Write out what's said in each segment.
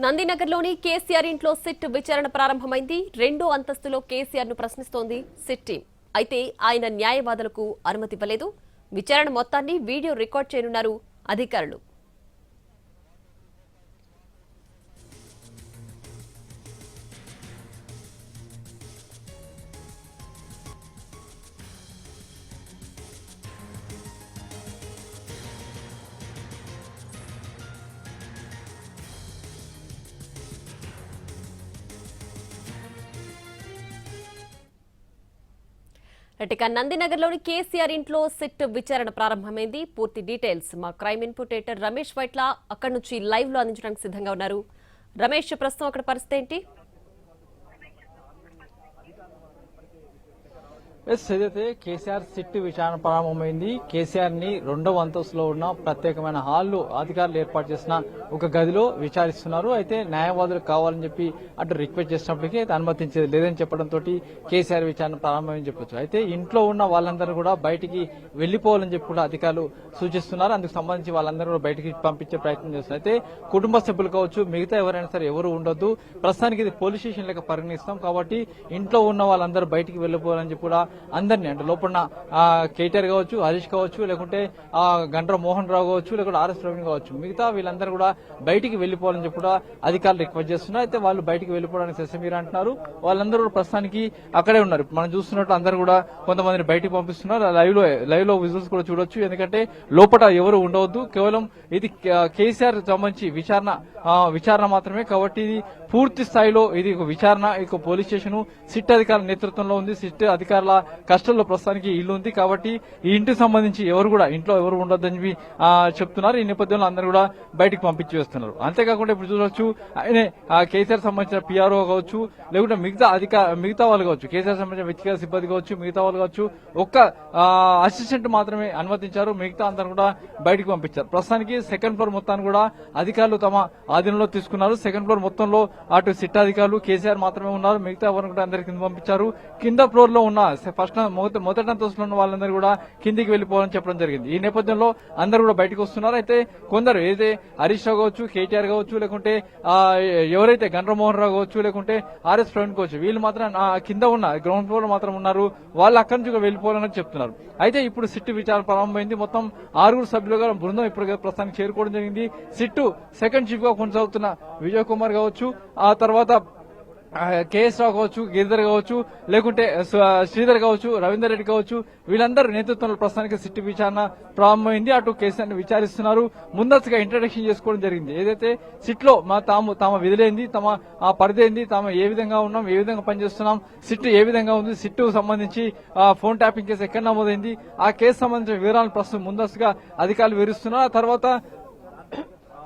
నందినగర్లోని కేసీఆర్ ఇంట్లో సిట్ విచారణ ప్రారంభమైంది. రెండో అంతస్తులో కేసీఆర్ ను ప్రశ్నిస్తోంది సిట్ టీం. అయితే ఆయన న్యాయవాదులకు అనుమతి ఇవ్వలేదు. విచారణ మొత్తాన్ని వీడియో రికార్డ్ చేయనున్నారు అధికారులు. ఇక నందినగర్లోని కేసీఆర్ ఇంట్లో సిట్ విచారణ ప్రారంభమైంది. పూర్తి డీటెయిల్స్ మా క్రైమ్ ఇన్పుటేటర్ రమేష్ వైట్ల అక్కడి నుంచి లైవ్ లో అందించడానికి సిద్ధంగా ఉన్నారు. రమేష్, ప్రస్తుతం అక్కడ పరిస్థితి ఏంటి? ఏదైతే కేసీఆర్ సిట్ విచారణ ప్రారంభమైంది. కేసీఆర్ ని రెండవ అంతస్తులో ఉన్న ప్రత్యేకమైన హాల్లో అధికారులు ఏర్పాటు చేసిన ఒక గదిలో విచారిస్తున్నారు. అయితే న్యాయవాదులు కావాలని చెప్పి అటు రిక్వెస్ట్ చేసినప్పటికీ అనుమతించేది లేదని చెప్పడంతో కేసీఆర్ విచారణ ప్రారంభమని చెప్పొచ్చు. అయితే ఇంట్లో ఉన్న వాళ్ళందరూ కూడా బయటికి వెళ్లిపోవాలని చెప్పి కూడా అధికారులు సూచిస్తున్నారు. అందుకు సంబంధించి వాళ్ళందరూ కూడా బయటికి పంపించే ప్రయత్నం చేస్తున్నారు. అయితే కుటుంబ సభ్యులు కావచ్చు, మిగతా ఎవరైనా సరే ఎవరు ఉండొద్దు, ప్రస్తుతానికి ఇది పోలీస్ స్టేషన్ లెక్క పరిగణిస్తాం కాబట్టి ఇంట్లో ఉన్న వాళ్ళందరూ బయటికి వెళ్లిపోవాలని చెప్పి కూడా అందరినీ, అంటే లోపల కేటీఆర్ కావచ్చు, హరీష్ కావచ్చు, లేకుంటే గండ్ర మోహన్ రావు కావచ్చు, లేకుంటే ఆర్ఎస్ ప్రవీణ్ కావచ్చు, మిగతా వీళ్ళందరూ కూడా బయటికి వెళ్లిపోవాలని చెప్పి కూడా అధికారులు రిక్వెస్ట్ చేస్తున్నారు. అయితే వాళ్ళు బయటికి వెళ్లిపోవడానికి సెసమీర్ అంటున్నారు. వాళ్ళందరూ ప్రస్తుతానికి అక్కడే ఉన్నారు. మనం చూస్తున్నట్టు అందరూ కూడా కొంతమందిని బయటికి పంపిస్తున్నారు. లైవ్ లో విజువల్స్ కూడా చూడొచ్చు. ఎందుకంటే లోపల ఎవరు ఉండవద్దు, కేవలం ఇది కేసీఆర్ సంబంధించి విచారణ మాత్రమే కాబట్టి ఇది పూర్తి స్థాయిలో ఇది ఒక విచారణ, ఇక పోలీస్ స్టేషన్ సిట్ అధికారుల నేతృత్వంలో ఉంది. సిట్ అధికారుల కస్టడీలో ప్రస్తుతానికి ఇల్లు ఉంది కాబట్టి ఈ ఇంటికి సంబంధించి ఇంట్లో ఎవరు ఉండొద్దని చెప్తున్నారు. ఈ నేపథ్యంలో అందరూ కూడా బయటకు పంపించి వేస్తున్నారు. అంతేకాకుండా ఇప్పుడు చూడొచ్చు, ఆయనే కేసీఆర్ సంబంధించిన పిఆర్ఓ కావచ్చు, లేకుంటే మిగతా వాళ్ళు కావచ్చు, కేసీఆర్ సంబంధించిన వ్యక్తిగత సిబ్బంది కావచ్చు, మిగతా వాళ్ళు కావచ్చు, ఒక్క అసిస్టెంట్ మాత్రమే అనుమతించారు. మిగతా అందరూ కూడా బయటకు పంపించారు. ప్రస్తుతానికి సెకండ్ ఫ్లోర్ మొత్తాన్ని కూడా అధికారులు తమ ఆధీనంలో తీసుకున్నారు. సెకండ్ ఫ్లోర్ మొత్తంలో అటు సిట్ అధికారులు కేసీఆర్ మాత్రమే ఉన్నారు. మిగతా ఎవరిని కూడా అందరికి పంపించారు. కింద ఫ్లోర్ లో ఉన్న మొదటి అంతస్తులో ఉన్న వాళ్ళందరూ కూడా కిందికి వెళ్లిపోవాలని చెప్పడం జరిగింది. ఈ నేపథ్యంలో అందరూ కూడా బయటకు వస్తున్నారు. అయితే కొందరు ఏదైతే హరీష్ రావు కావచ్చు, కేటీఆర్ కావచ్చు, లేకుంటే ఎవరైతే గండ్రమోహన్ రావు కావచ్చు, లేకుంటే ఆర్ఎస్ ప్రవీణ్ కావచ్చు, వీళ్ళు మాత్రం కింద ఉన్న గ్రౌండ్ ఫ్లోర్ మాత్రం ఉన్నారు. వాళ్ళు అక్కడి నుంచి వెళ్లిపోవాలని చెప్తున్నారు. అయితే ఇప్పుడు సిట్ విచారణ ప్రారంభమైంది. మొత్తం 6 సభ్యులుగా బృందం ఇప్పుడు ప్రస్తుతానికి చేరుకోవడం జరిగింది. సిట్ సెకండ్ చీఫ్ గా కొనసాగుతున్న విజయ్ కుమార్ కావచ్చు, ఆ తర్వాత కేఎస్ రావు కావచ్చు, గిరిధర్ కావచ్చు, లేకుంటే శ్రీధర్ కావచ్చు, రవీందర్ రెడ్డి కావచ్చు, వీళ్ళందరూ నేతృత్వంలో ప్రస్తుతానికి సిట్ విచారణ ప్రారంభమైంది. అటు కేసీఆర్ ని విచారిస్తున్నారు. ముందస్తుగా ఇంట్రడక్షన్ చేసుకోవడం జరిగింది. ఏదైతే సిట్ లో తమ విధులేంది, తమ పరిధి ఏంది, తాము ఏ విధంగా ఉన్నాం, ఏ విధంగా పనిచేస్తున్నాం, సిట్ ఏ విధంగా ఉంది, సిట్ సంబంధించి ఫోన్ ట్యాపింగ్ కేసు ఎక్కడ నమోదైంది, ఆ కేసు సంబంధించిన వివరాలను ప్రస్తుతం ముందస్తుగా అధికారులు వివరిస్తున్నారు. ఆ తర్వాత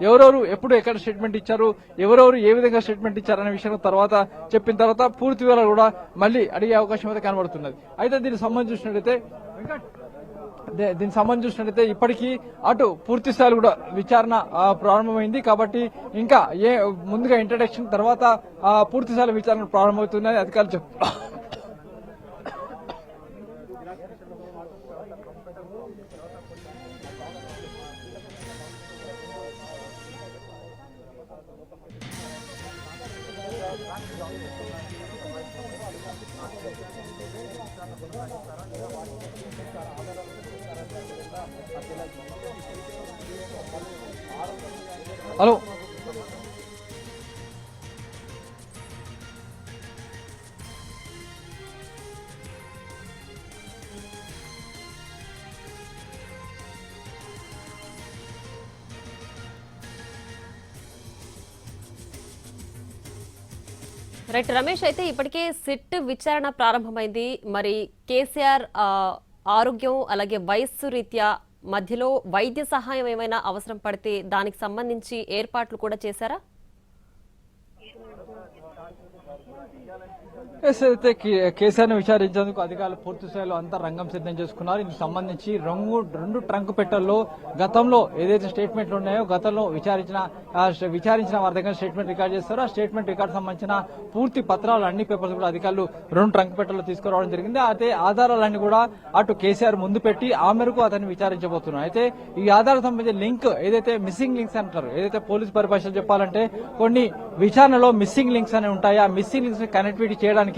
ఎవరెవరు ఎప్పుడు ఎక్కడ స్టేట్మెంట్ ఇచ్చారు, ఎవరెవరు ఏ విధంగా స్టేట్మెంట్ ఇచ్చారనే విషయం చెప్పిన తర్వాత పూర్తి వివరాలు కూడా మళ్ళీ అడిగే అవకాశం అయితే కనబడుతున్నది. అయితే దీనికి సంబంధించినట్లయితే ఇప్పటికీ అటు పూర్తి స్థాయిలో కూడా విచారణ ప్రారంభమైంది. కాబట్టి ఇంకా ముందుగా ఇంట్రడక్షన్ తర్వాత పూర్తి స్థాయిలో విచారణ ప్రారంభమవుతుందని అధికారులు చెప్తున్నారు. హలో, రైట్ రమేష్, అయితే ఇప్పటికే సిట్ విచారణ ప్రారంభమైంది. మరి కేసీఆర్ ఆరోగ్యం అలాగే వయస్సు రీత్యా మధ్యలో వైద్య సహాయం ఏమైనా అవసరం పడితే దానికి సంబంధించి ఏర్పాట్లు కూడా చేశారా? అయితే కేసీఆర్ ను విచారించేందుకు అధికారులు పూర్తి స్థాయిలో అంతా రంగం సిద్ధం చేసుకున్నారు. ఇందుకు సంబంధించి రెండు ట్రంక్ పెట్టెల్లో గతంలో ఏదైతే స్టేట్మెంట్లు ఉన్నాయో గతంలో విచారించిన వారి దగ్గర స్టేట్మెంట్ రికార్డ్ చేస్తారో ఆ స్టేట్మెంట్ రికార్డు సంబంధించిన పూర్తి పత్రాలు అన్ని పేపర్స్ కూడా అధికారులు 2 ట్రంక్ పెట్టెల్లో తీసుకురావడం జరిగింది. అయితే ఆధారాలన్నీ కూడా అటు కేసీఆర్ ముందు పెట్టి ఆ మేరకు అతన్ని విచారించబోతున్నారు. అయితే ఈ ఆధారాలకు సంబంధించిన లింక్ ఏదైతే మిస్సింగ్ లింక్స్ అంటారు, ఏదైతే పోలీస్ పరిభాషలో చెప్పాలంటే కొన్ని విచారణలో మిస్సింగ్ లింక్స్ అనేవి ఉంటాయి. ఆ మిస్సింగ్ లింక్స్ ని కనెక్టివిటీ చేయడానికి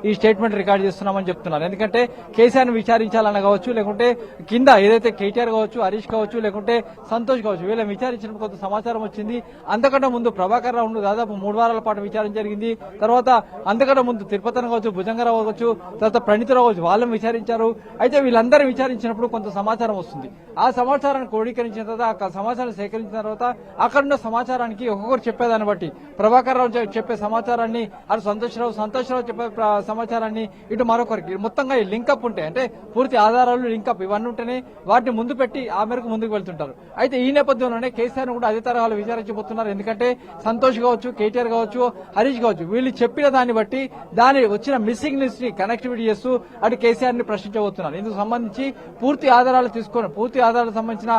ఈ స్టేట్మెంట్ రికార్డ్ చేస్తున్నామని చెప్తున్నారు. ఎందుకంటే కేసీఆర్ ను విచారించాలన్న కావచ్చు, లేకుంటే కింద ఏదైతే కేటీఆర్ కావచ్చు, హరీష్ కావచ్చు, లేకుంటే సంతోష్ కావచ్చు, వీళ్ళని విచారించినప్పుడు కొంత సమాచారం వచ్చింది. అంతకంటే ముందు ప్రభాకర్ రావు దాదాపు 3 వారాల పాటు విచారణ జరిగింది. తర్వాత అంతకంటే ముందు తిరుపతి కావచ్చు, భుజంగరావు కావచ్చు, తర్వాత ప్రణీతరావు కావచ్చు, వాళ్ళని విచారించారు. అయితే వీళ్ళందరూ విచారించినప్పుడు కొంత సమాచారం వస్తుంది. ఆ సమాచారాన్ని క్రోడీకరించిన తర్వాత ఆ సమాచారం సేకరించిన తర్వాత అక్కడున్న సమాచారానికి ఒక్కొక్కరు చెప్పేదాన్ని బట్టి ప్రభాకర్ రావు చెప్పే సమాచారాన్ని అటు సంతోష్ రావు చెప్పే సమాచారాన్ని ఇటు మరొకరికి మొత్తంగా ఈ లింకప్ ఉంటాయి. అంటే పూర్తి ఆధారాలు లింకప్ ఇవన్నీ ఉంటేనే వాటిని ముందు పెట్టి ఆ మేరకు ముందుకు వెళ్తుంటారు. అయితే ఈ నేపథ్యంలోనే కేసీఆర్ కూడా అదే తరహాలో విచారించబోతున్నారు. ఎందుకంటే సంతోష్ కావచ్చు, కేటీఆర్ కావచ్చు, హరీష్ కావచ్చు, వీళ్ళు చెప్పిన దాన్ని బట్టి దాని వచ్చిన మిస్సింగ్ లిస్ట్ ని కనెక్టివిటీ చేస్తూ అటు కేసీఆర్ ని ప్రశ్నించబోతున్నారు. ఇందుకు సంబంధించి పూర్తి ఆధారాలు తీసుకొని పూర్తి ఆధారాలకు సంబంధించిన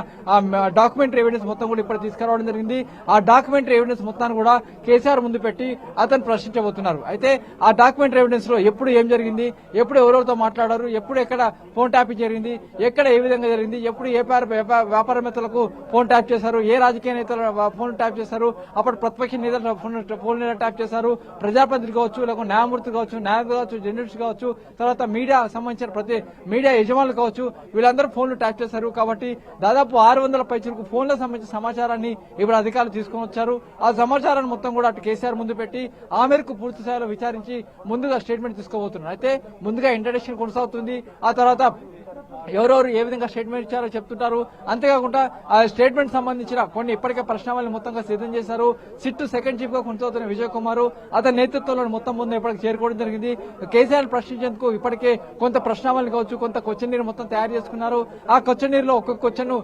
డాక్యుమెంటరీ ఎవిడెన్స్ మొత్తం కూడా ఇప్పుడు తీసుకురావడం జరిగింది. ఆ డాక్యుమెంటరీ ఎవిడెన్స్ మొత్తాన్ని కూడా కేసీఆర్ ముందు పెట్టి అతను ప్రశ్నించబోతున్నారు. అయితే ఆ డాక్యుమెంటరీ ఎవిడెన్స్ లో ఎప్పుడు ఏం జరిగింది, ఎప్పుడు ఎవరెవరితో మాట్లాడారు, ఎప్పుడు ఎక్కడ ఫోన్ ట్యాపింగ్ జరిగింది, ఎక్కడ ఏ విధంగా జరిగింది, ఎప్పుడు ఏ వ్యాపారవేత్తలకు ఫోన్ ట్యాప్ చేశారు, ఏ రాజకీయ నేతలు ఫోన్ ట్యాప్ చేశారు, అప్పుడు ప్రతిపక్ష నేతలు ఫోన్ ట్యాప్ చేశారు, ప్రజాప్రతినిధులు కావచ్చు, లేకపోతే న్యాయమూర్తి కావచ్చు, జర్నలిస్ట్ కావచ్చు, తర్వాత మీడియా సంబంధించిన ప్రతి మీడియా యజమానులు కావచ్చు, వీళ్ళందరూ ఫోన్లు ట్యాప్ చేశారు. కాబట్టి దాదాపు 600 పైచలకు ఫోన్లకు సంబంధించిన సమాచారాన్ని ఇప్పుడు అధికారులు తీసుకొని వచ్చారు. ఆ సమాచారాన్ని మొత్తం కూడా అటు కేసీఆర్ ముందు పెట్టి ఆ మేరకు పూర్తి స్థాయిలో విచారించి ముందుగా స్టేట్మెంట్ తీసుకోబోతున్నారు. అయితే ముందుగా ఇంట్రడక్షన్ కొనసాగుతుంది. ఆ తర్వాత ఎవరెవరు ఏ విధంగా స్టేట్మెంట్ ఇచ్చారో చెప్తుంటారు. అంతేకాకుండా ఆ స్టేట్మెంట్ సంబంధించిన కొన్ని ఇప్పటికే ప్రశ్నావళిని మొత్తంగా సిద్ధం చేశారు. సిట్ సెకండ్ చీఫ్ గా కొనసాగుతున్న విజయ్ కుమార్ అతని నేతృత్వంలో మొత్తం ముందు ఇప్పటికి చేరుకోవడం జరిగింది. కేసీఆర్ ప్రశ్నించేందుకు ఇప్పటికే కొంత ప్రశ్నావళి కావచ్చు, కొంత క్వశ్చన్ నీరు మొత్తం తయారు చేసుకున్నారు. ఆ క్వశ్చన్ నీరులో ఒక్కొక్క క్వశ్చన్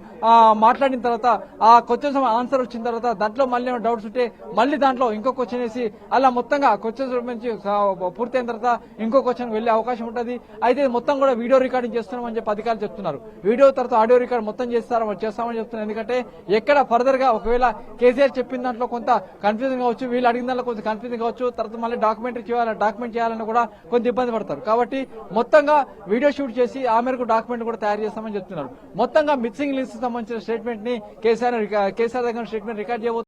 మాట్లాడిన తర్వాత ఆ క్వశ్చన్ ఆన్సర్ వచ్చిన తర్వాత దాంట్లో మళ్ళీ డౌట్స్ ఉంటే మళ్ళీ దాంట్లో ఇంకో క్వశ్చన్ వేసి అలా మొత్తంగా క్వశ్చన్ సంబంధించి పూర్తయిన తర్వాత ఇంకో క్వశ్చన్ వెళ్లే అవకాశం ఉంటుంది. అయితే మొత్తం కూడా వీడియో రికార్డింగ్ చేస్తున్నామని చెప్పి అధికారులు చెప్తున్నారు. వీడియో తర్వాత ఆడియో రికార్డ్ మొత్తం చేస్తామని చెప్తున్నారు. ఎందుకంటే ఎక్కడ ఫర్దర్ గా ఒకవేళ కేసీఆర్ చెప్పిన దాంట్లో కొంత కన్ఫ్యూజన్ కావచ్చు, వీళ్ళు అడిగిన దాంట్లో కొంత కన్ఫ్యూజన్ కావచ్చు, తర్వాత మళ్ళీ డాక్యుమెంట్ చేయాలని కూడా కొంత ఇబ్బంది పడతారు. కాబట్టి మొత్తంగా వీడియో షూట్ చేసి ఆ మేరకు డాక్యుమెంట్ కూడా తయారు చేస్తామని చెప్తున్నారు. మొత్తంగా మిస్సింగ్ లిస్ట్ సంబంధించిన స్టేట్మెంట్ ని కేసీఆర్ దగ్గర స్టేట్మెంట్ రికార్డ్ చేయబోతున్నారు.